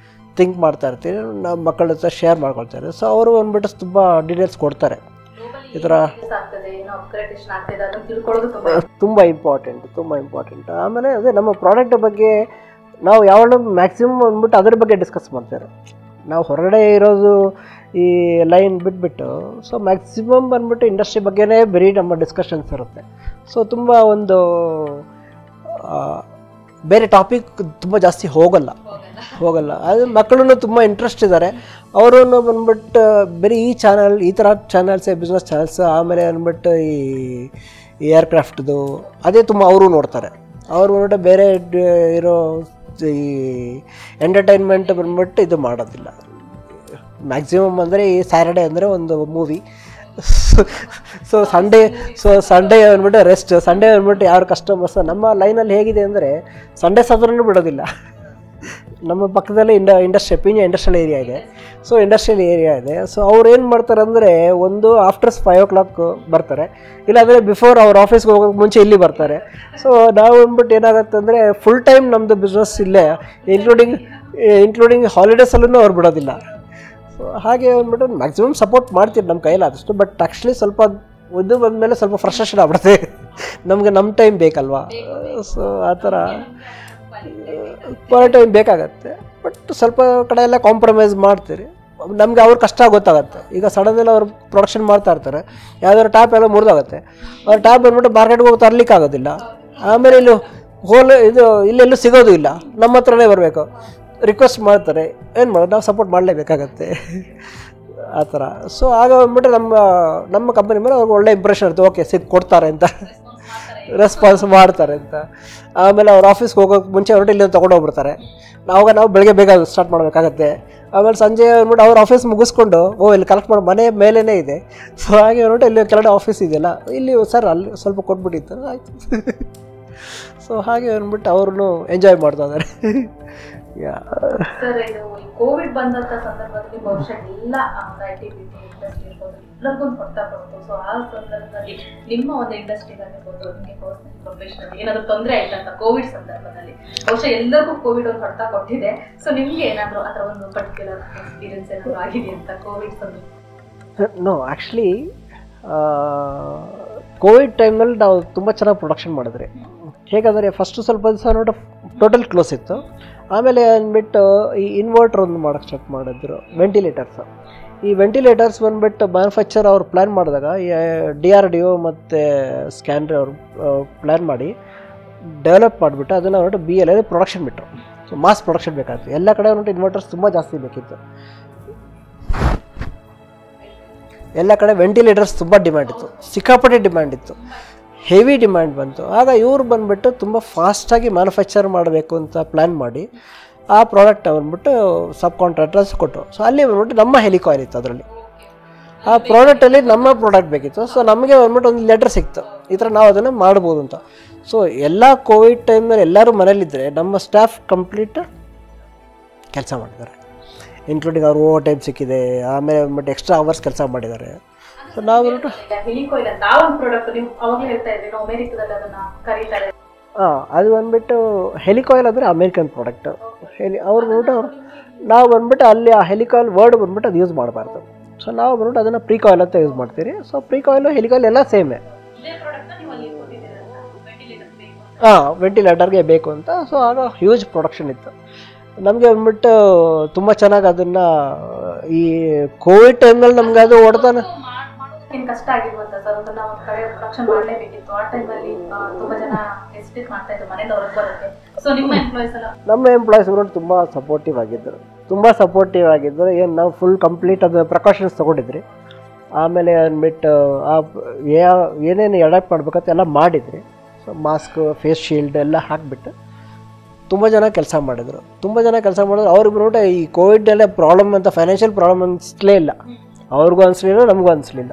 ಥಿಂಕ್ ಮಾಡ್ತಾ ಇರ್ತೀವಿ, ನಮ್ಮ ಮಕ್ಕಳ ಜೊತೆ ಶೇರ್ ಮಾಡ್ಕೊಳ್ತಾರೆ. ಸೊ ಅವರು ಅಂದ್ಬಿಟ್ಟು ತುಂಬ ಡೀಟೇಲ್ಸ್ ಕೊಡ್ತಾರೆ. ಈ ಥರ ತುಂಬ ಇಂಪಾರ್ಟೆಂಟ್. ಆಮೇಲೆ ಅದೇ ನಮ್ಮ ಪ್ರಾಡಕ್ಟ್ ಬಗ್ಗೆ ನಾವು ಯಾವಾಗಲೂ ಮ್ಯಾಕ್ಸಿಮಮ್ ಅಂದ್ಬಿಟ್ಟು ಅದ್ರ ಬಗ್ಗೆ ಡಿಸ್ಕಸ್ ಮಾಡ್ತಾರೆ. ನಾವು ಹೊರಗಡೆ ಇರೋದು ಈ ಲೈನ್ ಬಿಟ್ಬಿಟ್ಟು ಸೊ ಮ್ಯಾಕ್ಸಿಮಮ್ ಬಂದ್ಬಿಟ್ಟು ಇಂಡಸ್ಟ್ರಿ ಬಗ್ಗೆನೇ ಬರೀ ನಮ್ಮ ಡಿಸ್ಕಷನ್ಸ್ ಇರುತ್ತೆ. ಸೊ ತುಂಬ ಒಂದು ಬೇರೆ ಟಾಪಿಕ್ ತುಂಬ ಜಾಸ್ತಿ ಹೋಗಲ್ಲ. ಅದು ಮಕ್ಕಳೂ ತುಂಬ ಇಂಟ್ರೆಸ್ಟ್ ಇದ್ದಾರೆ. ಅವರು ಬಂದ್ಬಿಟ್ಟು ಬರೀ ಈ ಥರ ಚಾನಲ್ಸೇ ಬಿಸ್ನೆಸ್ ಚಾನಲ್ಸ್, ಆಮೇಲೆ ಅಂದ್ಬಿಟ್ಟು ಈ ಏರ್ಕ್ರಾಫ್ಟ್ದು ಅದೇ ತುಂಬ ಅವರು ನೋಡ್ತಾರೆ. ಅವರು ಬಂದ್ಬಿಟ್ಟು ಬೇರೆ ಇರೋ ಈ ಎಂಟರ್ಟೈನ್ಮೆಂಟ್ ಬಂದ್ಬಿಟ್ಟು ಇದು ಮಾಡೋದಿಲ್ಲ. ಮ್ಯಾಕ್ಸಿಮಮ್ ಅಂದರೆ ಈ ಸ್ಯಾಟರ್ಡೇ ಅಂದರೆ ಒಂದು ಮೂವಿ, ಸೊ ಸಂಡೇ ಬಂದ್ಬಿಟ್ಟು ರೆಸ್ಟ್. ಸಂಡೇ ಬಂದ್ಬಿಟ್ಟು ಯಾರು ಕಸ್ಟಮರ್ಸ್ ನಮ್ಮ ಲೈನಲ್ಲಿ ಹೇಗಿದೆ ಅಂದರೆ ಸಂಡೇ ಸಾಧಾರಣ ಬಿಡೋದಿಲ್ಲ. ನಮ್ಮ ಪಕ್ಕದಲ್ಲಿ ಇಂಡಸ್ಟ್ರಿಯಲ್ ಏರಿಯಾ ಇದೆ. ಸೊ ಇಂಡಸ್ಟ್ರಿಯಲ್ ಏರಿಯಾ ಇದೆ. ಸೊ ಅವ್ರು ಏನು ಮಾಡ್ತಾರೆ ಅಂದರೆ ಒಂದು ಆಫ್ಟರ್ 5 o'clock ಬರ್ತಾರೆ, ಇಲ್ಲಾಂದರೆ ಬಿಫೋರ್ ಅವ್ರ ಆಫೀಸ್ಗೆ ಹೋಗೋಕ್ಕೆ ಮುಂಚೆ ಇಲ್ಲಿ ಬರ್ತಾರೆ. ಸೊ ನಾವು ಅಂದ್ಬಿಟ್ಟು ಏನಾಗುತ್ತೆ ಅಂದರೆ ಫುಲ್ ಟೈಮ್ ನಮ್ಮದು ಬಿಸ್ನೆಸ್ ಇಲ್ಲೇ, ಇನ್ಕ್ಲೂಡಿಂಗ್ ಹಾಲಿಡೇಸಲ್ಲೂ ಅವ್ರು ಬಿಡೋದಿಲ್ಲ. ಸೊ ಹಾಗೆ ಅಂದ್ಬಿಟ್ಟು ಮ್ಯಾಕ್ಸಿಮಮ್ ಸಪೋರ್ಟ್ ಮಾಡ್ತೀವಿ ನಮ್ಮ ಕೈಲಾದಷ್ಟು. ಬಟ್ ಆ್ಯಕ್ಚುಲಿ ಸ್ವಲ್ಪ ಇದು ಬಂದಮೇಲೆ ಸ್ವಲ್ಪ ಫ್ರಸ್ಟ್ರೇಷನ್ ಆಗ್ಬಿಡುತ್ತೆ, ನಮಗೆ ನಮ್ಮ ಟೈಮ್ ಬೇಕಲ್ವಾ. ಸೊ ಆ ಥರ ಟೈಮ್ ಬೇಕಾಗತ್ತೆ. ಬಟ್ ಸ್ವಲ್ಪ ಕಡೆ ಎಲ್ಲ ಕಾಂಪ್ರಮೈಸ್ ಮಾಡ್ತೀರಿ. ನಮಗೆ ಅವ್ರ ಕಷ್ಟ ಗೊತ್ತಾಗುತ್ತೆ. ಈಗ ಸಡನ್ನೆಲ್ಲ ಅವ್ರು ಪ್ರೊಡಕ್ಷನ್ ಮಾಡ್ತಾ ಇರ್ತಾರೆ, ಯಾವ್ದಾದ್ರು ಟ್ಯಾಪ್ ಎಲ್ಲ ಮುರಿದೋಗುತ್ತೆ. ಅವ್ರ ಟ್ಯಾಪ್ ಬಂದ್ಬಿಟ್ಟು ಮಾರ್ಕೆಟ್ಗೆ ಹೋಗಿ ತರಲಿಕ್ಕೆ ಆಗೋದಿಲ್ಲ. ಆಮೇಲೆ ಇದು ಇಲ್ಲೆಲ್ಲೂ ಸಿಗೋದು ಇಲ್ಲ, ನಮ್ಮ ಹತ್ರನೇ ಬರಬೇಕು, ರಿಕ್ವೆಸ್ಟ್ ಮಾಡ್ತಾರೆ, ಏನು ಮಾಡೋದು, ನಾವು ಸಪೋರ್ಟ್ ಮಾಡಲೇಬೇಕಾಗತ್ತೆ ಆ ಥರ. ಸೊ ಆಗ ಬಂದ್ಬಿಟ್ಟು ನಮ್ಮ ಕಂಪನಿ ಮೇಲೆ ಅವ್ರಿಗೆ ಒಳ್ಳೆ ಇಂಪ್ರೆಷನ್ ಇರುತ್ತೆ, ಓಕೆ ಕೊಡ್ತಾರೆ ಅಂತ, ರೆಸ್ಪಾನ್ಸ್ ಮಾಡ್ತಾರೆ ಅಂತ. ಆಮೇಲೆ ಅವ್ರ ಆಫೀಸ್ಗೆ ಹೋಗೋಕೆ ಮುಂಚೆ ಹೊರಟು ಇಲ್ಲಿ ತೊಗೊಂಡೋಗ್ಬಿಡ್ತಾರೆ. ನಾವು ಬೆಳಗ್ಗೆ ಬೇಗ ಸ್ಟಾರ್ಟ್ ಮಾಡಬೇಕಾಗತ್ತೆ. ಆಮೇಲೆ ಸಂಜೆ ಅಂದ್ಬಿಟ್ಟು ಅವ್ರ ಆಫೀಸ್ ಮುಗಿಸ್ಕೊಂಡು ಇಲ್ಲಿ ಕಲೆಕ್ಟ್ ಮಾಡೋ ಮನೆ ಮೇಲೇ ಇದೆ. ಸೊ ಹಾಗೆ ಅಂದ್ಬಿಟ್ಟು ಇಲ್ಲಿ ಕೆಳಗಡೆ ಆಫೀಸ್ ಇದೆಯಲ್ಲ, ಇಲ್ಲಿ ಸರ್ ಅಲ್ಲಿ ಸ್ವಲ್ಪ ಕೊಟ್ಬಿಟ್ಟಿತ್ತು, ಆಯಿತು. ಸೊ ಹಾಗೆ ಅಂದ್ಬಿಟ್ಟು ಅವ್ರನ್ನೂ ಎಂಜಾಯ್ ಮಾಡ್ತಾ ಇದ್ದಾರೆ. ಸರ್, ಇದು ಕೋವಿಡ್ ಬಂದಂತ ಸಂದರ್ಭದಲ್ಲಿ ಬಹುಶಃ ಎಲ್ಲ ಐಟಿ ಇಂಡಸ್ಟ್ರಿ ಇರ್ಬೋದು, ಎಲ್ಲರಿಗೊಂದು ಹೊಡ್ತಾ ಕೊಡ್ತು. ಸೊ ಆ ಸಂದರ್ಭದಲ್ಲಿ ನಿಮ್ಮ ಒಂದು ಇಂಡಸ್ಟ್ರಿಗಾಗಿರ್ಬೋದು, ನಿಮಗೆ ಪರ್ಸನಲ್ ಪ್ರೊಫೆಷನಲ್ ಏನಾದರೂ ತೊಂದರೆ ಆಯ್ತು ಅಂತ ಕೋವಿಡ್ ಸಂದರ್ಭದಲ್ಲಿ? ಬಹುಶಃ ಎಲ್ಲರಿಗೂ ಕೋವಿಡ್ ಒಂದು ಹೊಡ್ತಾ ಕೊಟ್ಟಿದೆ. ಸೊ ನಿಮಗೆ ಏನಾದರೂ ಆ ಥರ ಒಂದು ಪರ್ಟಿಕ್ಯುಲರ್ ಎಕ್ಸ್ಪೀರಿಯನ್ಸ್ ಏನಾದರೂ ಆಗಿದೆ ಅಂತ ಕೋವಿಡ್ ಸಂದರ್ಭ? ನೋ, ಆ್ಯಕ್ಚುಲಿ ಕೋವಿಡ್ ಟೈಮ್ನಲ್ಲಿ ನಾವು ತುಂಬ ಚೆನ್ನಾಗಿ ಪ್ರೊಡಕ್ಷನ್ ಮಾಡಿದ್ರಿ. ಹೇಗಂದರೆ ಫಸ್ಟು ಸ್ವಲ್ಪ ದಿವಸ ನೋಡಿ ಟೋಟಲ್ ಕ್ಲೋಸ್ ಇತ್ತು. ಆಮೇಲೆ ಅಂದ್ಬಿಟ್ಟು ಈ ಇನ್ವರ್ಟರ್ ಒಂದು ಮಾಡೋಕ್ಕೆ ಸ್ಟಾರ್ಟ್ ಮಾಡಿದ್ರು, ವೆಂಟಿಲೇಟರ್ಸು. ಈ ವೆಂಟಿಲೇಟರ್ಸ್ ಬಂದುಬಿಟ್ಟು ಮ್ಯಾನುಫ್ಯಾಕ್ಚರ್ ಅವ್ರು ಪ್ಲ್ಯಾನ್ ಮಾಡಿದಾಗ DRDO ಮತ್ತು ಸ್ಕ್ಯಾನ್ರಿ ಅವರು ಪ್ಲ್ಯಾನ್ ಮಾಡಿ ಡೆವಲಪ್ ಮಾಡಿಬಿಟ್ಟು ಅದನ್ನು ಹೊರಟು BL ಪ್ರೊಡಕ್ಷನ್ ಬಿಟ್ಟರು. ಸೊ ಮಾಸ್ ಪ್ರೊಡಕ್ಷನ್ ಬೇಕಾಗಿತ್ತು, ಎಲ್ಲ ಕಡೆ ಹೊರಟು ಇನ್ವರ್ಟರ್ಸ್ ತುಂಬ ಜಾಸ್ತಿ ಬೇಕಿತ್ತು, ಎಲ್ಲ ಕಡೆ ವೆಂಟಿಲೇಟರ್ಸ್ ತುಂಬ ಡಿಮ್ಯಾಂಡ್ ಇತ್ತು, ಸಿಕ್ಕಾಪಟ್ಟೆ ಡಿಮ್ಯಾಂಡ್ ಇತ್ತು, ಹೆವಿ ಡಿಮ್ಯಾಂಡ್ ಬಂತು. ಆಗ ಇವ್ರು ಬಂದುಬಿಟ್ಟು ತುಂಬ ಫಾಸ್ಟಾಗಿ ಮ್ಯಾನುಫ್ಯಾಕ್ಚರ್ ಮಾಡಬೇಕು ಅಂತ ಪ್ಲ್ಯಾನ್ ಮಾಡಿ ಆ ಪ್ರಾಡಕ್ಟ್ ಬಂದ್ಬಿಟ್ಟು ಸಬ್ ಕಾಂಟ್ರಾಕ್ಟರ್ಸ್ ಕೊಟ್ಟರು. ಸೊ ಅಲ್ಲಿ ಬಂದ್ಬಿಟ್ಟು ನಮ್ಮ ಹೆಲಿಕಾಯಿಲ್ ಇತ್ತು, ಅದರಲ್ಲಿ ಆ ಪ್ರಾಡಕ್ಟಲ್ಲಿ ನಮ್ಮ ಪ್ರಾಡಕ್ಟ್ ಬೇಕಿತ್ತು. ಸೊ ನಮಗೆ ಬಂದ್ಬಿಟ್ಟು ಒಂದು ಲೆಟರ್ ಸಿಕ್ತು, ಈ ಥರ ನಾವು ಅದನ್ನು ಮಾಡ್ಬೋದು ಅಂತ. ಸೊ ಎಲ್ಲ ಕೋವಿಡ್ ಟೈಮ್ನಲ್ಲಿ ಎಲ್ಲರೂ ಮನೇಲಿದ್ದರೆ ನಮ್ಮ ಸ್ಟಾಫ್ ಕಂಪ್ಲೀಟ್ ಕೆಲಸ ಮಾಡಿದ್ದಾರೆ, ಇನ್ಕ್ಲೂಡಿಂಗ್ ಅವ್ರು ಓವರ್ ಟೈಮ್ ಸಿಕ್ಕಿದೆ, ಆಮೇಲೆ ಬಂದ್ಬಿಟ್ಟು ಎಕ್ಸ್ಟ್ರಾ ಅವರ್ಸ್ ಕೆಲಸ ಮಾಡಿದ್ದಾರೆ. ಸೊ ನಾವು ಹೆಲಿಕಾಯಿಲ್ ಅಂತ ಆ ಒಂದು ಪ್ರಾಡಕ್ಟ್ ನೀವು ಅವಾಗಲೇ ಹೇಳ್ತಾ ಇದ್ರಿ, ಅಮೆರಿಕದಲ್ಲಿ ಅದನ್ನು ಕರೀತಾರೆ. ಅದು ಬಂದ್ಬಿಟ್ಟು ಹೆಲಿಕಾಯಿಲ್ ಅಂದರೆ ಅಮೇರಿಕನ್ ಪ್ರಾಡಕ್ಟು. ಅವ್ರು ಬಂದ್ಬಿಟ್ಟು ನಾವು ಬಂದ್ಬಿಟ್ಟು ಅಲ್ಲಿ ಆ ಹೆಲಿಕಾಯಿಲ್ ವರ್ಡ್ ಬಂದ್ಬಿಟ್ಟು ಅದು ಯೂಸ್ ಮಾಡಬಾರ್ದು. ಸೊ ನಾವು ಬಂದ್ಬಿಟ್ಟು ಅದನ್ನು ಪ್ರೀಕಾಯಿಲ್ ಅಂತ ಯೂಸ್ ಮಾಡ್ತೀರಿ. ಸೊ ಪ್ರೀಕಾಯಿಲು ಹೆಲಿಕಾಯಿಲ್ ಎಲ್ಲ ಸೇಮೇ. ವೆಂಟಿಲೇಟರ್ಗೆ ಬೇಕು ಅಂತ. ಸೊ ಆಗ ಹ್ಯೂಜ್ ಪ್ರೊಡಕ್ಷನ್ ಇತ್ತು. ನಮಗೆ ಬಂದ್ಬಿಟ್ಟು ತುಂಬ ಚೆನ್ನಾಗಿ ಅದನ್ನು ಈ ಕೋವಿಡ್ ಟೈಮ್ನಲ್ಲಿ ನಮ್ಗೆ ಅದು ಹೊಡೆದಾನ ಏನು ಕಷ್ಟ ಆಗಿಲ್ವಂತ ಸರ್? ಅದನ್ನ ಒಂದು ಕಡೆ ಪ್ರೊಡಕ್ಷನ್ ಮಾಡಲೇಬೇಕಿತ್ತು. ಆ ಟೈಮಲ್ಲಿ ತುಂಬ ಜನ ಹೆಸಿಟೇಟ್ ಮಾಡ್ತಾ ಇದ್ರು ಮನೆಯಿಂದ ಹೊರಗೆ ಬರೋಕ್ಕೆ. ಸೊ ನಿಮ್ಮ ಎಂಪ್ಲಾಯೀಸ್ ಎಲ್ಲ? ನಮ್ಮ ಎಂಪ್ಲಾಯೀಸ್ ತುಂಬ ಸಪೋರ್ಟಿವ್ ಆಗಿದ್ದರು. ಏನು ನಾವು ಫುಲ್ ಕಂಪ್ಲೀಟ್ ಅದು ಪ್ರಿಕಾಷನ್ಸ್ ತೊಗೊಂಡಿದ್ರಿ. ಆಮೇಲೆ ಅಂದ್ಬಿಟ್ಟು ಏನೇನು ಅಡಾಪ್ಟ್ ಮಾಡ್ಬೇಕಂತ ಎಲ್ಲ ಮಾಡಿದ್ರಿ. ಸೊ ಮಾಸ್ಕ್, ಫೇಸ್ ಶೀಲ್ಡ್ ಎಲ್ಲ ಹಾಕಿಬಿಟ್ಟು ತುಂಬ ಜನ ಕೆಲಸ ಮಾಡಿದ್ರು. ಅವ್ರಿಗೆ ಬಂದ್ಬಿಟ್ಟು ಈ ಕೋವಿಡ್ನಲ್ಲೇ ಪ್ರಾಬ್ಲಮ್ ಅಂತ ಫೈನಾನ್ಷಿಯಲ್ ಪ್ರಾಬ್ಲಮ್ ಅನಿಸ್ಲೇ ಇಲ್ಲ. ಅವ್ರಿಗೂ ಅನಿಸ್ಲಿಲ್ಲ, ನಮಗೂ ಅನಿಸ್ಲಿಲ್ಲ.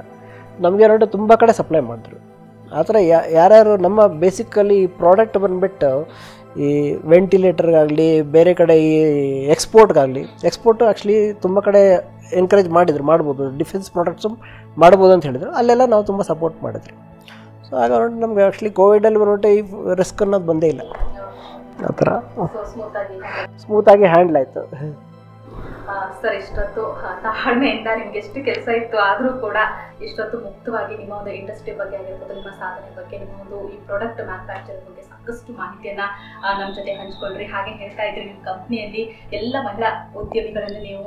ನಮಗೆ ನೋಡಿ ತುಂಬ ಕಡೆ ಸಪ್ಲೈ ಮಾಡಿದ್ರು. ಆ ಥರ ಯಾರ್ಯಾರು ನಮ್ಮ ಬೇಸಿಕಲಿ ಪ್ರಾಡಕ್ಟ್ ಬಂದುಬಿಟ್ಟು ಈ ವೆಂಟಿಲೇಟರ್ಗಾಗಲಿ, ಬೇರೆ ಕಡೆ ಈ ಎಕ್ಸ್ಪೋರ್ಟು ಆ್ಯಕ್ಚುಲಿ ತುಂಬ ಕಡೆ ಎನ್ಕರೇಜ್ ಮಾಡ್ಬೋದು, ಡಿಫೆನ್ಸ್ ಪ್ರಾಡಕ್ಟ್ಸು ಮಾಡ್ಬೋದು ಅಂತ ಹೇಳಿದ್ರು. ಅಲ್ಲೆಲ್ಲ ನಾವು ತುಂಬ ಸಪೋರ್ಟ್ ಮಾಡಿದ್ರಿ. ಸೊ ಆಗ ನೋಡಿ ನಮಗೆ ಆ್ಯಕ್ಚುಲಿ ಕೋವಿಡಲ್ಲಿ ಬಂದ್ಬಿಟ್ಟು ಈ ರಿಸ್ಕ್ ಅನ್ನೋದು ಬಂದೇ ಇಲ್ಲ. ಆ ಥರ ಸ್ಮೂತಾಗಿ ಹ್ಯಾಂಡಲ್ ಆಯಿತು. ಸರ್, ಇಷ್ಟೊತ್ತು ತಾಳ್ಮೆಯಿಂದ ನಿಮ್ಗೆ ಎಷ್ಟು ಕೆಲಸ ಇತ್ತು ಆದರೂ ಕೂಡ ಇಷ್ಟೊತ್ತು ಮುಕ್ತವಾಗಿ ನಿಮ್ಮ ಒಂದು ಇಂಡಸ್ಟ್ರಿ ಬಗ್ಗೆ ಆಗಿರ್ಬೋದು, ನಿಮ್ಮ ಸಾಧನೆ ಬಗ್ಗೆ, ನಿಮ್ಮ ಒಂದು ಈ ಪ್ರಾಡಕ್ಟ್ ಮ್ಯಾನುಫ್ಯಾಕ್ಚರ್ ಬಗ್ಗೆ ಸಾಕಷ್ಟು ಮಾಹಿತಿಯನ್ನ ನಮ್ಮ ಜೊತೆ ಹಂಚ್ಕೊಂಡ್ರಿ. ಹಾಗೆ ಹೇಳ್ತಾ ಇದ್ರಿ, ನಿಮ್ಮ ಕಂಪ್ನಿಯಲ್ಲಿ ಎಲ್ಲ ಮಹಿಳಾ ಉದ್ಯಮಿಗಳನ್ನು ನೀವು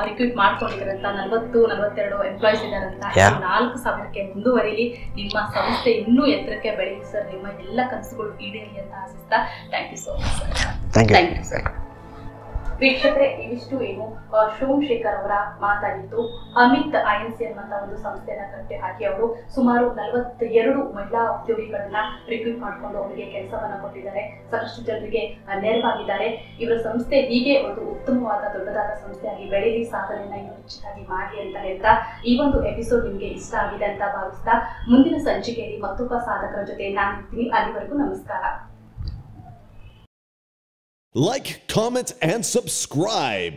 ರಿಕ್ರೂಟ್ ಮಾಡ್ಕೊಂಡಿದ್ದೀರಂತ, 42 ಎಂಪ್ಲಾಯೀಸ್ ಇದ್ದಾರಂತ. 4,000ಕ್ಕೆ ಮುಂದುವರಿಲಿ, ನಿಮ್ಮ ಸಂಸ್ಥೆ ಇನ್ನೂ ಎತ್ತರಕ್ಕೆ ಬೆಳೆಯಲಿ ಸರ್. ನಿಮ್ಮ ಎಲ್ಲ ಕನಸುಗಳು ಈಡೇರಲಿ ಅಂತ ಆಶಿಸ್ತಾ thank you so much sir. Thank you sir. ವೀಕ್ಷಕರೇ, ಇವಿಷ್ಟು ಏನು ಸೋಮಶೇಖರ್ ಅವರ ಮಾತಾಗಿತ್ತು. ಅಮಿತ್ INC ಅನ್ನುವಂಥ ಒಂದು ಸಂಸ್ಥೆಯನ್ನ ಕಟ್ಟಿ ಹಾಕಿ ಅವರು ಸುಮಾರು 42 ಮಹಿಳಾ ಉದ್ಯೋಗಿಗಳನ್ನ ರಿಕ್ರೂಟ್ ಮಾಡಿಕೊಂಡು ಅವರಿಗೆ ಕೆಲಸವನ್ನ ಕೊಟ್ಟಿದ್ದಾರೆ. ಸಾಕಷ್ಟು ಜನರಿಗೆ ನೆರವಾಗಿದ್ದಾರೆ. ಇವರ ಸಂಸ್ಥೆ ಹೀಗೆ ಒಂದು ಉತ್ತಮವಾದ ದೊಡ್ಡದಾದ ಸಂಸ್ಥೆಯಾಗಿ ಬೆಳೀಲಿ, ಸಾಧನೆಯನ್ನ ಇನ್ನೂ ಹೆಚ್ಚಾಗಿ ಮಾಡಲಿ ಅಂತ ಹೇಳ್ತಾ ಈ ಒಂದು ಎಪಿಸೋಡ್ ನಿಮಗೆ ಇಷ್ಟ ಆಗಿದೆ ಅಂತ ಭಾವಿಸ್ತಾ ಮುಂದಿನ ಸಂಚಿಕೆಯಲ್ಲಿ ಮತ್ತೊಬ್ಬ ಸಾಧಕರ ಜೊತೆ ನಾನು ಇರ್ತೀನಿ. ಅಲ್ಲಿವರೆಗೂ ನಮಸ್ಕಾರ. Like, comment, and subscribe.